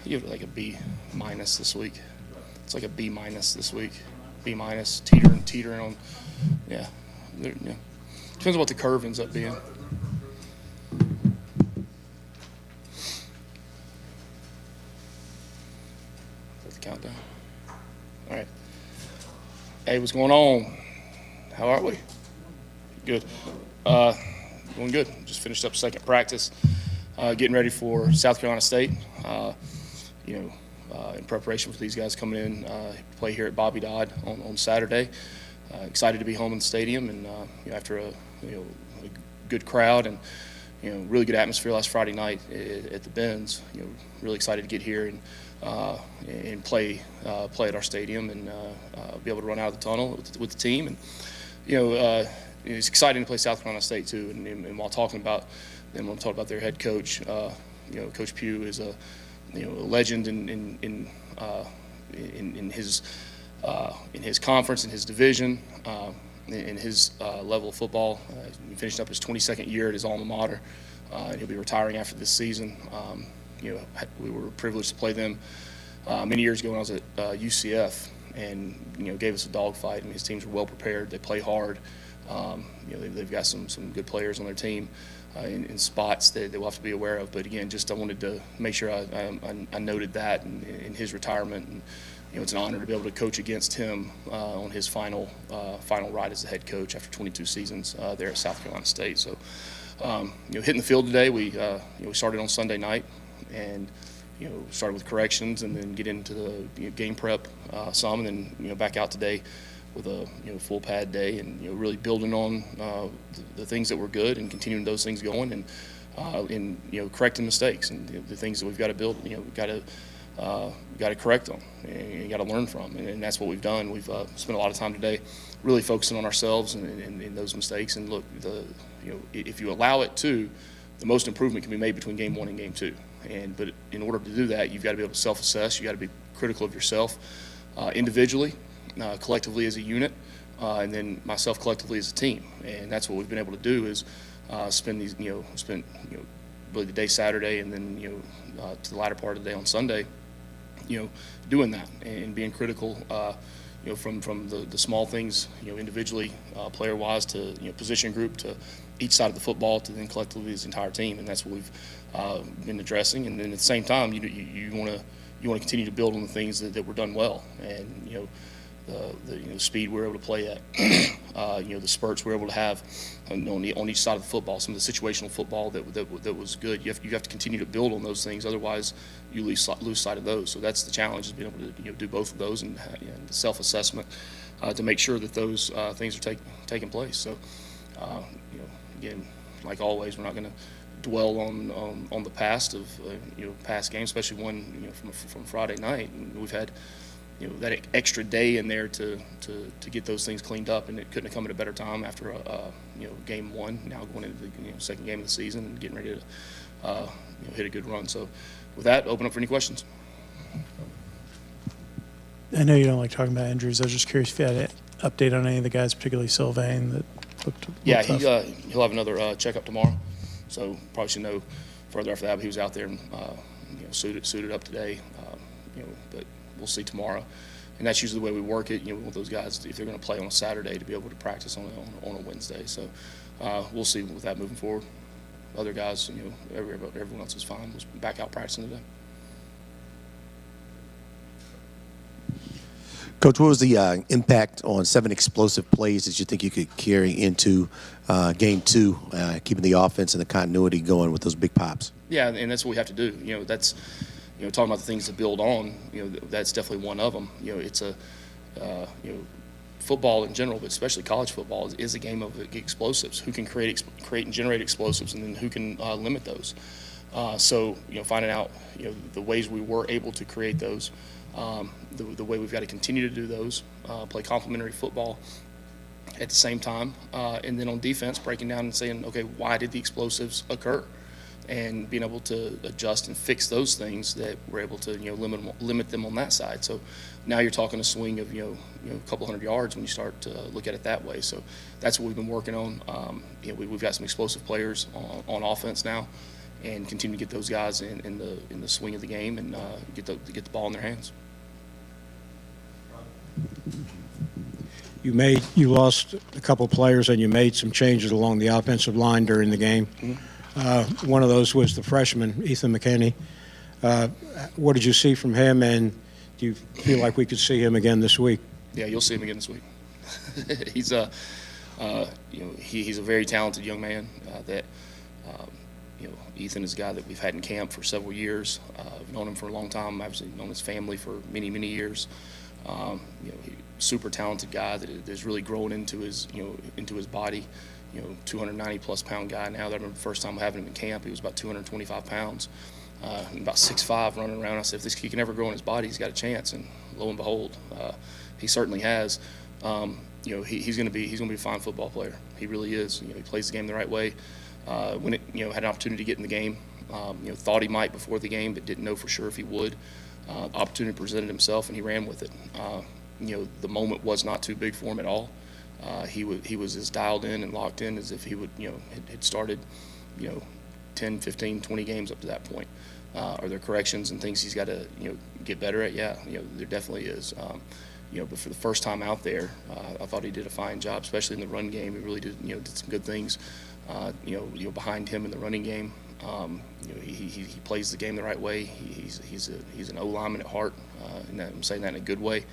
You have like a B minus this week. It's like a B minus this week. B minus, teetering on. Yeah. Yeah. Depends on what the curve ends up being. That's the countdown. All right. Hey, what's going on? How are we? Good. Going good. Just finished up second practice, getting ready for South Carolina State. In preparation for these guys coming in to play here at Bobby Dodd on Saturday. Excited to be home in the stadium, and after a good crowd and really good atmosphere last Friday night at the Benz. Really excited to get here and play at our stadium and be able to run out of the tunnel with the team. And it's exciting to play South Carolina State too. And while talking about them, when I'm talking about their head coach, Coach Pugh is a legend in his conference, in his division, in his level of football. He finished up his 22nd year at his alma mater, and he'll be retiring after this season. We were privileged to play them many years ago when I was at UCF, and gave us a dogfight. I mean, his teams are well prepared. They play hard. They've got some good players on their team in spots that we'll have to be aware of. But again, I wanted to make sure I noted that in his retirement. And it's an honor to be able to coach against him on his final ride as the head coach after 22 seasons there at South Carolina State. So, hitting the field today, we started on Sunday night and started with corrections and then get into the game prep some, and then back out today with a full pad day, and really building on the things that were good and continuing those things going, and correcting mistakes and the things that we've got to build. We've got to correct them and you got to learn from, and that's what we've done. We've spent a lot of time today really focusing on ourselves and those mistakes. And look, if you allow it to, the most improvement can be made between game 1 and game 2. But in order to do that, you've got to be able to self-assess. You got to be critical of yourself individually, collectively as a unit, and then myself collectively as a team. And that's what we've been able to do is spend really the day Saturday and then to the latter part of the day on Sunday, doing that and being critical. From the small things, individually, player-wise, to position group, to each side of the football, to then collectively as the entire team, and that's what we've been addressing. And then at the same time, you want to continue to build on the things that were done well, and the speed we're able to play at, the spurts we're able to have on each side of the football, some of the situational football that was good. You have to continue to build on those things, otherwise you lose sight of those. So that's the challenge, is being able to do both of those, and the self-assessment to make sure that those things are taking place. So again, like always, we're not going to dwell on the past of past games, especially one from Friday night. And we've had that extra day in there to get those things cleaned up, and it couldn't have come at a better time after game 1, now going into the second game of the season and getting ready to hit a good run. So with that, open up for any questions. I know you don't like talking about injuries. I was just curious if you had an update on any of the guys, particularly Sylvain, that looked Yeah, tough. He'll have another checkup tomorrow, so probably should know further after that. But he was out there and suited up today, but we'll see tomorrow. And that's usually the way we work it. We want those guys, if they're going to play on a Saturday, to be able to practice on a Wednesday. So we'll see with that moving forward. Other guys, everyone else is fine. Was back out practicing today. Coach, what was the impact on 7 explosive plays that you think you could carry into game 2, keeping the offense and the continuity going with those big pops? Yeah, and that's what we have to do. That's talking about the things to build on. That's definitely one of them. It's a football in general, but especially college football is a game of explosives. Who can create and generate explosives, and then who can limit those? So finding out the ways we were able to create those. The way we've got to continue to do those, play complementary football at the same time, and then on defense, breaking down and saying, okay, why did the explosives occur, and being able to adjust and fix those things that we're able to limit them on that side. So now you're talking a swing of a couple hundred yards when you start to look at it that way. So that's what we've been working on. We've got some explosive players on offense now. and continue to get those guys in the swing of the game and get the ball in their hands. You lost a couple players and you made some changes along the offensive line during the game. One of those was the freshman, Ethan McKinney. What did you see from him, and do you feel like we could see him again this week? Yeah, you'll see him again this week. He's a he's a very talented young man. Ethan is a guy that we've had in camp for several years. I've known him for a long time. I've known his family for many years. Super talented guy that has really grown into his body. 290+ pound guy now. I remember the first time having him in camp, he was about 225 pounds, about 6'5", running around. I said, if this kid can ever grow in his body, he's got a chance. And lo and behold, he certainly has. He's going to be a fine football player. He really is. He plays the game the right way. When it had an opportunity to get in the game, thought he might before the game, but didn't know for sure if he would. Opportunity presented himself, and he ran with it. The moment was not too big for him at all. He was as dialed in and locked in as if he would, had started, 10, 15, 20 games up to that point. Are there corrections and things he's got to, get better at? Yeah, there definitely is. But for the first time out there, I thought he did a fine job, especially in the run game. He really did, did some good things. Behind him in the running game, he plays the game the right way. He's an O lineman at heart, and I'm saying that in a good way.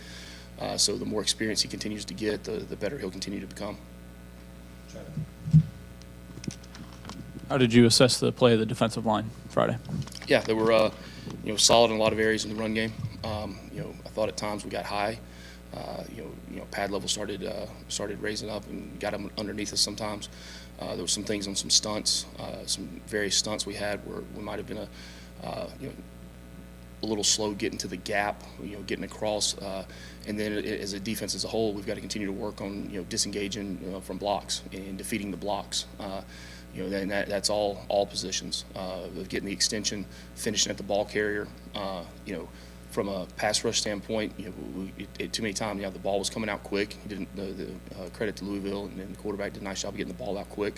So the more experience he continues to get, the better he'll continue to become. How did you assess the play of the defensive line Friday? Yeah, they were solid in a lot of areas in the run game. I thought at times we got high. Pad level started raising up and got them underneath us sometimes. There were some things on some stunts, some various stunts we had where we might have been a little slow getting to the gap, getting across. And then as a defense as a whole, we've got to continue to work on, disengaging from blocks and defeating the blocks. And that's all positions. Of getting the extension, finishing at the ball carrier. From a pass rush standpoint, too many times, the ball was coming out quick. He didn't. The credit to Louisville and the quarterback did a nice job of getting the ball out quick.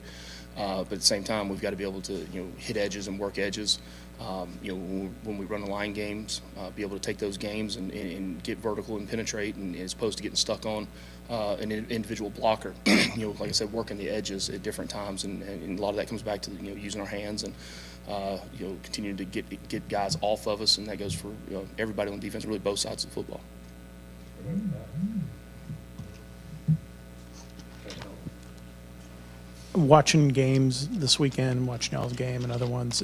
But at the same time, we've got to be able to, hit edges and work edges. When we run the line games, be able to take those games and get vertical and penetrate, and as opposed to getting stuck on an individual blocker. Like I said, working the edges at different times, and a lot of that comes back to using our hands and continuing to get guys off of us, and that goes for everybody on defense, really both sides of the football. Watching games this weekend, watching y'all's game and other ones,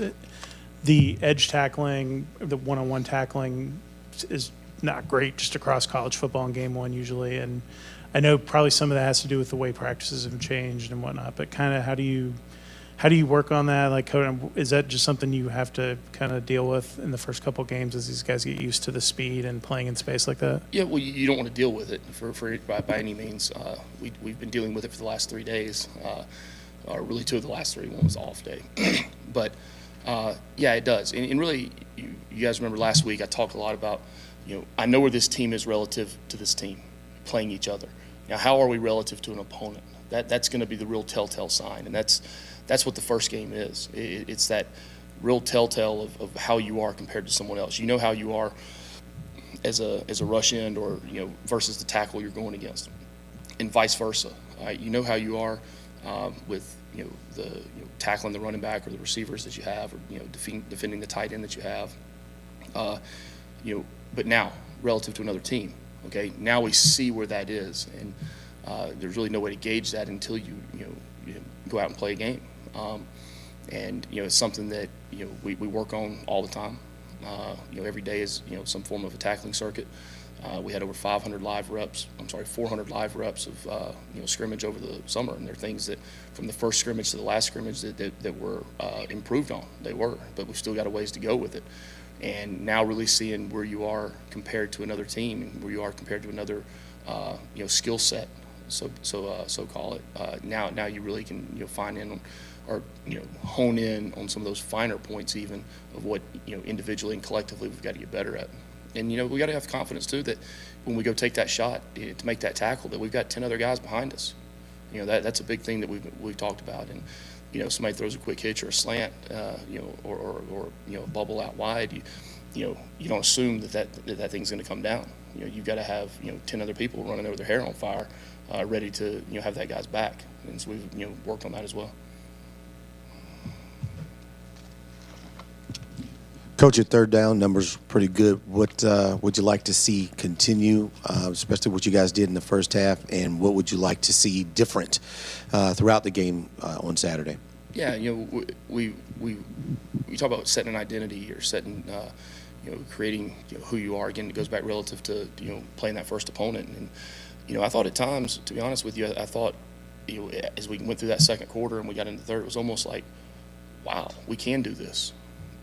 the edge tackling, the one-on-one tackling is not great just across college football in game one usually. And I know probably some of that has to do with the way practices have changed and whatnot, but kind of how do you work on that? Like, is that just something you have to kind of deal with in the first couple of games as these guys get used to the speed and playing in space like that? Yeah, well, you don't want to deal with it by any means. We've been dealing with it for the last 3 days, or really 2 of the last 3. One was off day. But, yeah, it does. And really, you guys remember last week I talked a lot about, I know where this team is relative to this team playing each other. Now, how are we relative to an opponent? That's going to be the real telltale sign, and that's what the first game is. It's that real telltale of how you are compared to someone else. You know how you are as a rush end or versus the tackle you're going against, and vice versa. You know how you are with the tackling the running back or the receivers that you have, or defending the tight end that you have. But now relative to another team, okay, now we see where that is, and there's really no way to gauge that until you go out and play a game. And it's something that we work on all the time. Every day is some form of a tackling circuit. We had over 400 live reps of scrimmage over the summer, and there are things that from the first scrimmage to the last scrimmage that were improved on. They were, but we've still got a ways to go with it. And now really seeing where you are compared to another team, and where you are compared to another skill set, so call it. Now you really can find in on, or hone in on some of those finer points even of what individually and collectively we've got to get better at. And we got to have confidence too that when we go take that shot to make that tackle, that we've got 10 other guys behind us. That's a big thing that we've talked about. And somebody throws a quick hitch or a slant, or a bubble out wide, you don't assume that thing's going to come down. You've got to have 10 other people running over their hair on fire, ready to have that guy's back. And so we've worked on that as well. Coach, your third down numbers pretty good. What would you like to see continue, especially what you guys did in the first half, and what would you like to see different throughout the game on Saturday? Yeah, we talk about setting an identity or setting, creating who you are. Again, it goes back relative to playing that first opponent. And I thought at times, to be honest with you, I thought as we went through that second quarter and we got into the third, it was almost like, wow, we can do this.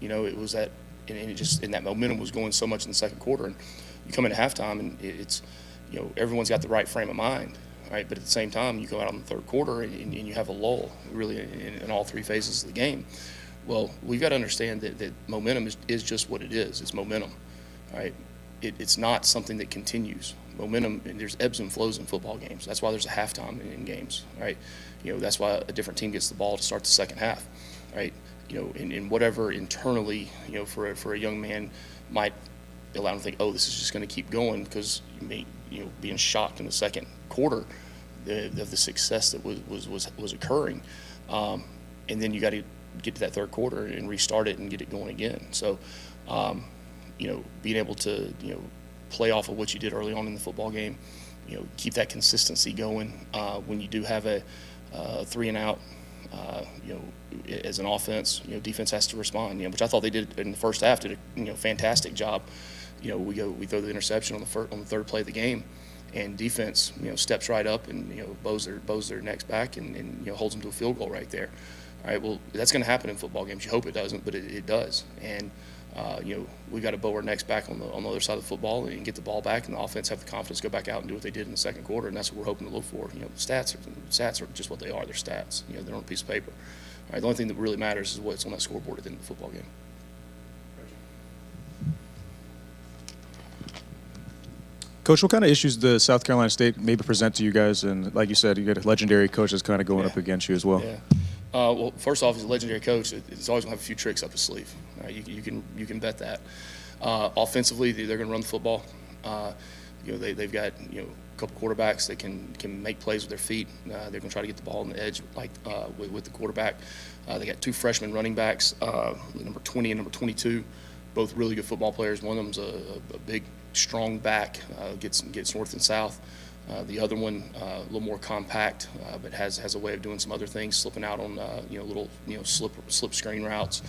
It was that, and that momentum was going so much in the second quarter. And you come into halftime, and it's, everyone's got the right frame of mind, right? But at the same time, you go out in the third quarter and you have a lull, really, in all three phases of the game. Well, we've got to understand that momentum is just what it is. It's momentum, right? It's not something that continues. Momentum, and there's ebbs and flows in football games. That's why there's a halftime in games, right? That's why a different team gets the ball to start the second half, right? In whatever internally, for a young man might allow him to think, oh, this is just going to keep going, because being shocked in the second quarter of the success that was occurring, and then you got to get to that third quarter and restart it and get it going again. So, being able to play off of what you did early on in the football game, keep that consistency going when you do have a 3 and out. As an offense, defense has to respond. Which I thought they did in the first half. Did a fantastic job. We throw the interception on the third play of the game, and defense steps right up and bows their necks back and holds them to a field goal right there. All right, well, that's going to happen in football games. You hope it doesn't, but it does. And we got to bow our necks back on the other side of the football and get the ball back, and the offense have the confidence to go back out and do what they did in the second quarter, and that's what we're hoping to look for. Stats are just what they are. They're stats. They're on a piece of paper. All right, the only thing that really matters is what's on that scoreboard at the end of the football game. Coach, what kind of issues does South Carolina State maybe present to you guys? And like you said, you got a legendary coach that's kind of going up against you as well. Yeah. Well, first off, as a legendary coach, it's always going to have a few tricks up his sleeve. Right? You can bet that. Offensively, they're going to run the football. They've got a couple quarterbacks that can make plays with their feet. They're going to try to get the ball on the edge with the quarterback. They got 2 freshman running backs, number 20 and number 22, both really good football players. One of them's a big, strong back, gets north and south. The other one, a little more compact, but has a way of doing some other things, slipping out on little slip screen routes,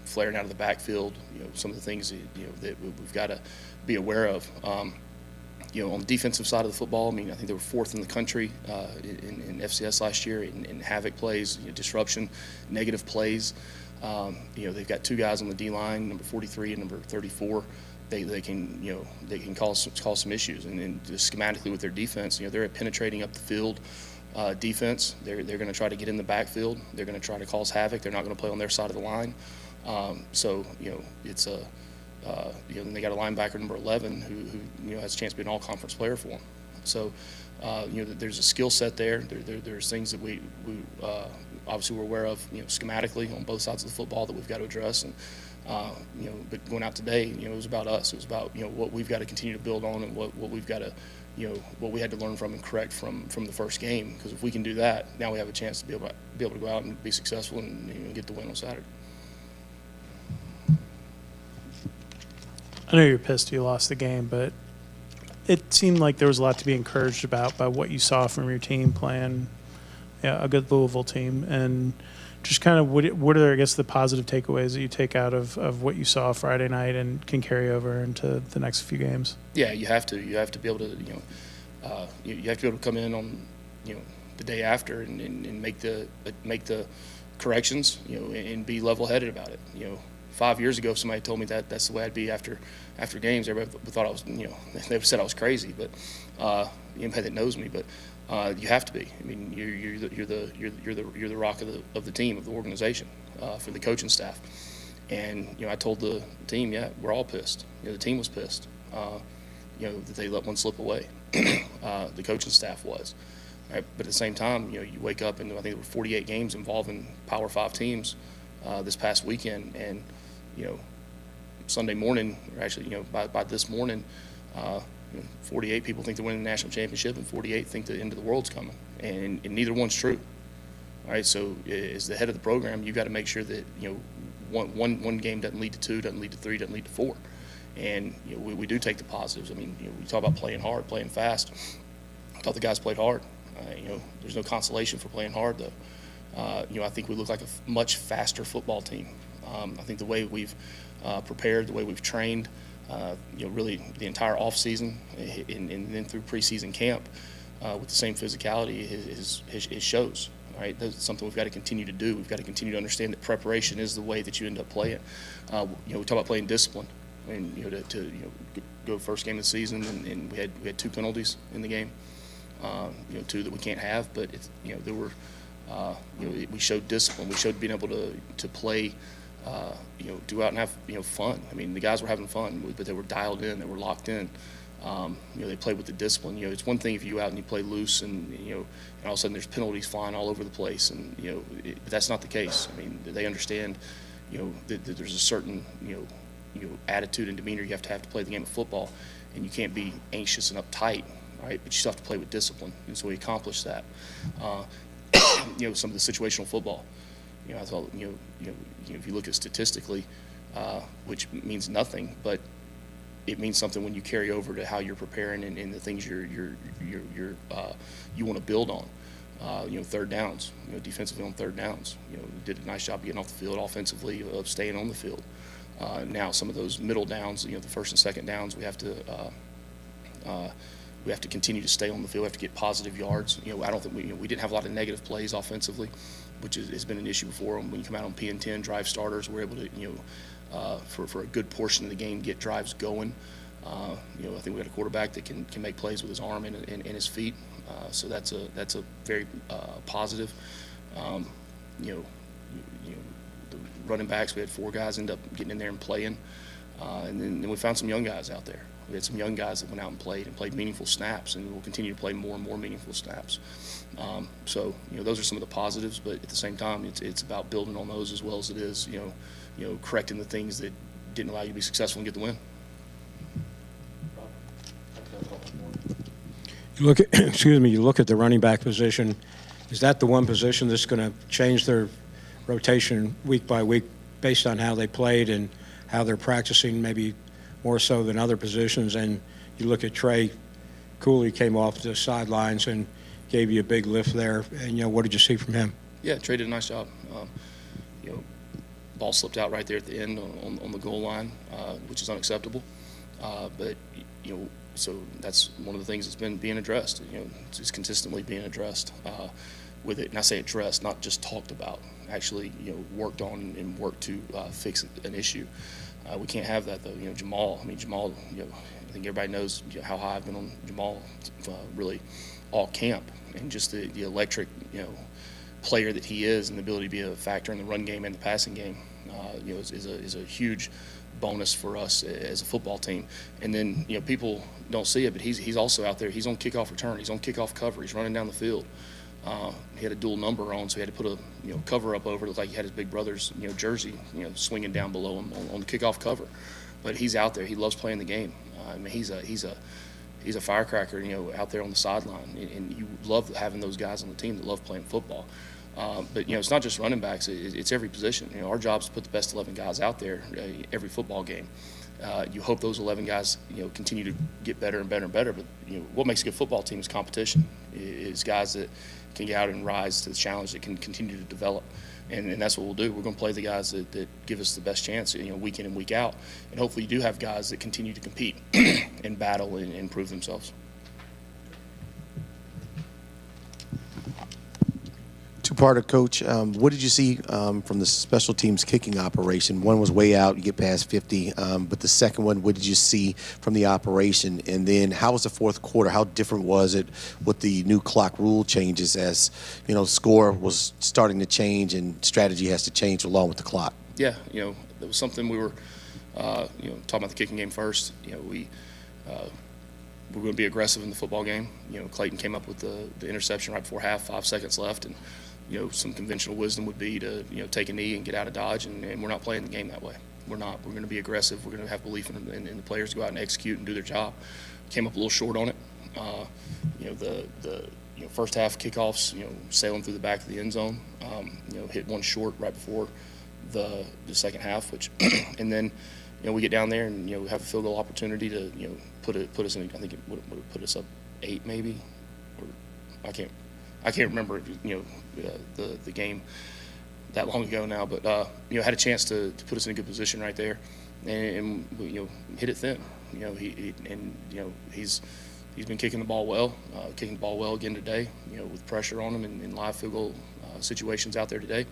flaring out of the backfield. Some of the things that we've got to be aware of. On the defensive side of the football, I think they were 4th in the country in FCS last year in havoc plays, disruption, negative plays. They've got 2 guys on the D line, number 43 and number 34. They can cause some issues, and just schematically with their defense, they're penetrating up the field defense. They're going to try to get in the backfield. They're going to try to cause havoc. They're not going to play on their side of the line. It's a and they got a linebacker number 11 who has a chance to be an all-conference player for them. So there's a skill set there. There's things that we obviously we're aware of schematically on both sides of the football that we've got to address. And but going out today, it was about us. It was about what we've got to continue to build on, and what we've got to what we had to learn from and correct from the first game. Because if we can do that, now we have a chance to be able to go out and be successful and get the win on Saturday. I know you're pissed you lost the game, but it seemed like there was a lot to be encouraged about by what you saw from your team playing a good Louisville team. And just kind of what are, I guess, the positive takeaways that you take out of what you saw Friday night and can carry over into the next few games? Yeah, you have to. You have to be able to, you have to be able to come in on, the day after and make the corrections, and be level-headed about it. 5 years ago, if somebody told me that that's the way I'd be after games, everybody thought I was, they said I was crazy. But anybody that knows me, but you have to be. I mean, you're the rock of the team, of the organization, for the coaching staff. And I told the team, we're all pissed. The team was pissed. That they let one slip away. The coaching staff was. Right? But at the same time, you wake up and I think there were 48 games involving Power 5 teams this past weekend, and Sunday morning, or actually by this morning, 48 people think they're winning the national championship, and 48 think the end of the world's coming, and neither one's true. All right, so as the head of the program, you've got to make sure that one game doesn't lead to 2, doesn't lead to 3, doesn't lead to 4, and we do take the positives. I mean, we talk about playing hard, playing fast. I thought the guys played hard. There's no consolation for playing hard, though. I think we look like a much faster football team. I think the way we've prepared, the way we've trained, really the entire off season and then through preseason camp with the same physicality, it shows. Right, that's something we've got to continue to do. We've got to continue to understand that preparation is the way that you end up playing. We talk about playing discipline, and to go first game of the season, and we had 2 penalties in the game, 2 that we can't have, but there were we showed discipline. We showed being able to play, go out and have fun. I mean, the guys were having fun, but they were dialed in, they were locked in. They played with the discipline. It's one thing if you go out and you play loose and all of a sudden there's penalties flying all over the place, and but that's not the case. I mean, they understand that there's a certain attitude and demeanor you have to play the game of football, and you can't be anxious and uptight, right? But you still have to play with discipline, and so we accomplished that. Some of the situational football. I thought if you look at statistically, which means nothing, but it means something when you carry over to how you're preparing and the things you want to build on. Third downs, defensively on third downs, did a nice job of getting off the field, offensively of staying on the field. Now some of those middle downs, the first and second downs, we have to continue to stay on the field. We have to get positive yards. I don't think we didn't have a lot of negative plays offensively, which has been an issue before. When you come out on P&10 drive starters, we're able to for a good portion of the game get drives going. I think we got a quarterback that can make plays with his arm and his feet. So that's a very positive. The running backs, we had 4 guys end up getting in there and playing, and then we found some young guys out there. We had some young guys that went out and played meaningful snaps, and we'll continue to play more and more meaningful snaps. So those are some of the positives, but at the same time, it's about building on those as well as it is correcting the things that didn't allow you to be successful and get the win. You look at, you look at the running back position. Is that the one position that's going to change their rotation week by week based on how they played and how they're practicing, maybe more so than other positions? And you look at Trey Cooley came off the sidelines and gave you a big lift there. And what did you see from him? Yeah, Trey did a nice job. Ball slipped out right there at the end on the goal line, which is unacceptable. But so that's one of the things that's been being addressed. It's consistently being addressed with it. And I say addressed, not just talked about. Actually, worked on and worked to fix an issue. We can't have that though. Jamal. I think everybody knows how high I've been on Jamal, really all camp, and just the electric, player that he is, and the ability to be a factor in the run game and the passing game, is a huge bonus for us as a football team. And then people don't see it, but he's also out there. He's on kickoff return. He's on kickoff cover. He's running down the field. He had a dual number on, so he had to put a cover up over it. Looked like he had his big brother's jersey swinging down below him on the kickoff cover. But he's out there. He loves playing the game. He's a firecracker out there on the sideline, and you love having those guys on the team that love playing football. But it's not just running backs; it's every position. Our job is to put the best 11 guys out there every football game. You hope those 11 guys continue to get better and better and better. But what makes a good football team is competition. Is guys that can get out and rise to the challenge, that can continue to develop, and that's what we'll do. We're going to play the guys that give us the best chance, week in and week out, and hopefully you do have guys that continue to compete and battle and prove themselves. Two-parter, Coach. What did you see from the special teams kicking operation? One was way out, you get past 50, but the second one, what did you see from the operation? And then how was the fourth quarter? How different was it with the new clock rule changes as, score was starting to change and strategy has to change along with the clock? Yeah, that was something we were, talking about the kicking game first. We we're going to be aggressive in the football game. Clayton came up with the interception right before half, 5 seconds left, and some conventional wisdom would be to take a knee and get out of Dodge, and we're not playing the game that way. We're not. We're going to be aggressive. We're going to have belief in the players to go out and execute and do their job. Came up a little short on it. The first half kickoffs, sailing through the back of the end zone, hit one short right before the second half, which, and then, we get down there and, we have a field goal opportunity to, put us in, I think it would have put us up 8 maybe, or I can't remember, the game that long ago now, but, had a chance to put us in a good position right there and hit it thin, he's been kicking the ball well, again today, with pressure on him in live field goal situations out there today.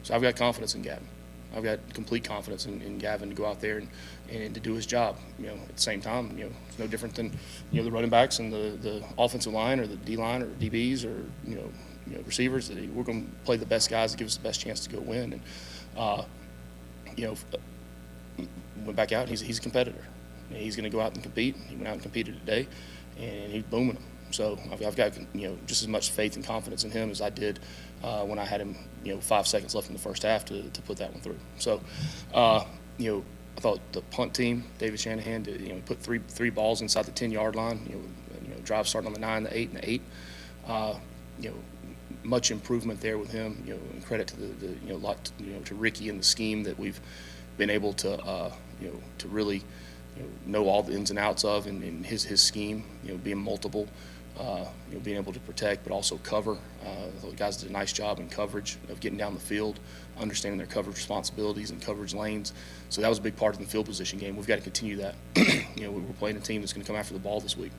So I've got confidence in Gavin. I've got complete confidence in Gavin to go out there and to do his job. At the same time, it's no different than the running backs and the offensive line or the D line or DBs or receivers. We're going to play the best guys that give us the best chance to go win. And went back out. He's a competitor. He's going to go out and compete. He went out and competed today, and he's booming them. So I've got just as much faith and confidence in him as I did when I had him 5 seconds left in the first half to put that one through. So I thought the punt team, David Shanahan, put three balls inside the 10-yard line. Drive starting on the 9, the 8, and the 8. Much improvement there with him. And credit to the lot to Ricky and the scheme that we've been able to to really know all the ins and outs of in his scheme. Being multiple. Being able to protect but also cover. The guys did a nice job in coverage of getting down the field, understanding their coverage responsibilities and coverage lanes. So that was a big part of the field position game. We've got to continue that. We're playing a team that's going to come after the ball this week.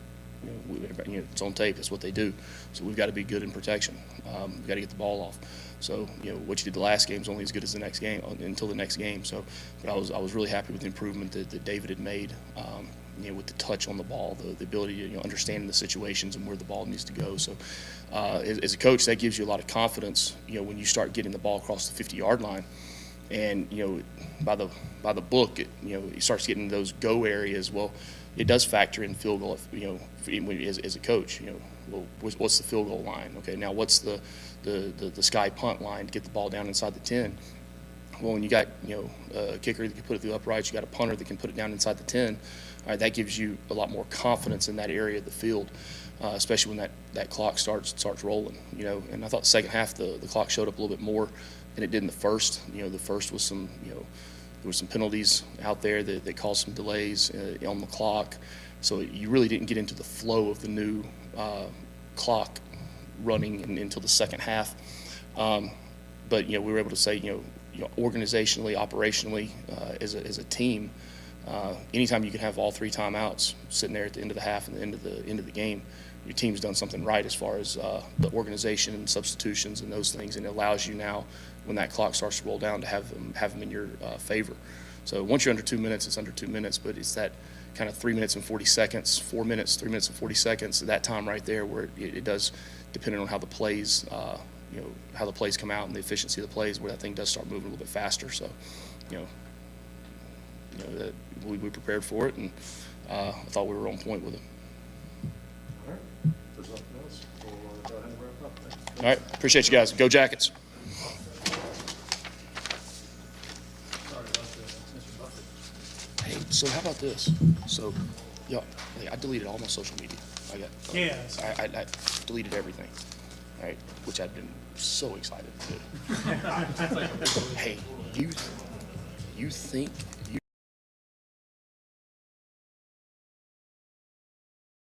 It's on tape. That's what they do. So we've got to be good in protection. We've got to get the ball off. So what you did the last game is only as good as the next game until the next game. So, but I was really happy with the improvement that David had made. With the touch on the ball, the ability to understanding the situations and where the ball needs to go. So, as a coach, that gives you a lot of confidence. When you start getting the ball across the 50-yard line, and by the book, he starts getting those go areas. Well, it does factor in field goal. As a coach, well, what's the field goal line? Okay, now what's the sky punt line to get the ball down inside the 10? Well, when you got a kicker that can put it through the uprights, you got a punter that can put it down inside the 10. All right, that gives you a lot more confidence in that area of the field, especially when that clock starts rolling. And I thought the second half the clock showed up a little bit more than it did in the first. The first was there were some penalties out there that caused some delays on the clock, so you really didn't get into the flow of the new clock running until the second half. But we were able to say organizationally, operationally, as a team. Anytime you can have all 3 timeouts sitting there at the end of the half and the end of the game, your team's done something right as far as the organization and substitutions and those things, and it allows you now, when that clock starts to roll down, to have them in your favor. So once you're under 2 minutes, it's under 2 minutes, but it's that kind of 3 minutes and 40 seconds, 4 minutes, 3 minutes and 40 seconds, that time right there where it does, depending on how the plays, how the plays come out and the efficiency of the plays, where that thing does start moving a little bit faster. So, that we prepared for it, and I thought we were on point with it. All right. If there's nothing else, we'll go ahead and wrap up. Thanks. All right. Appreciate you guys. Go Jackets. Hey, so how about this? So, I deleted all my social media. I deleted everything. All right, which I've been so excited to do. Hey, you think